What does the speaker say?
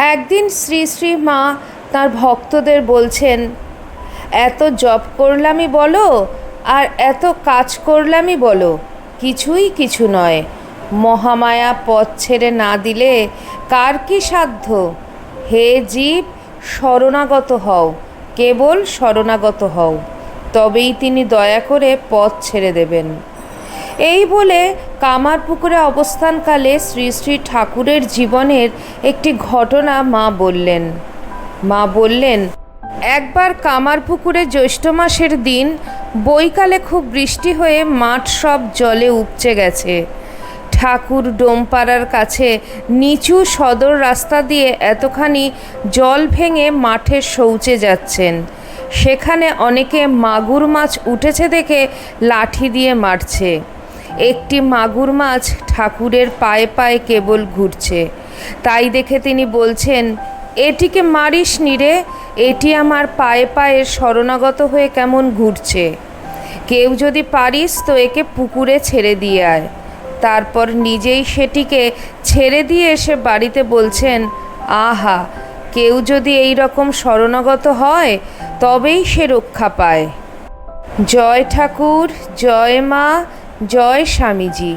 একদিন শ্রী শ্রী মা তার ভক্তদের বলছেন, এত জপ করলামই বলো আর এত কাজ করলামই বলো, কিছুই কিছু নয়। মহামায়া পথ ছেড়ে না দিলে কার কি সাধ্য? হে জীব, শরণাগত হও, কেবল শরণাগত হও, তবেই তিনি দয়া করে পথ ছেড়ে দেবেন। এই বলে কামারপুকুরে অবস্থানকালে শ্রী শ্রী ঠাকুরের জীবনের একটি ঘটনা মা বললেন, একবার কামারপুকুরে জ্যৈষ্ঠ মাসের দিন বৈকালে খুব বৃষ্টি হয়ে মাঠ সব জলে উপচে গেছে। ঠাকুর ডোমপাড়ার কাছে নিচু সদর রাস্তা দিয়ে এতখানি জল ভেঙে মাঠে শৌচে যাচ্ছেন। সেখানে অনেকে মাগুর মাছ উঠেছে দেখে লাঠি দিয়ে মারছে। একটি মাগুর মাছ ঠাকুরের পায়ে পায়ে কেবল ঘুরছে। তাই দেখে তিনি বলছেন, এটিকে মারিস নি রে, এটি আমার পায়ে পায়ে শরণাগত হয়ে কেমন ঘুরছে। কেউ যদি পারিস তো একে পুকুরে ছেড়ে দিয়ে আয়। তারপর নিজেই সেটিকে ছেড়ে দিয়ে এসে বাড়িতে বলছেন, আহা, কেউ যদি এই রকম শরণাগত হয় তবেই সে রক্ষা পায়। জয় ঠাকুর, জয় মা, জয় স্বামীজি।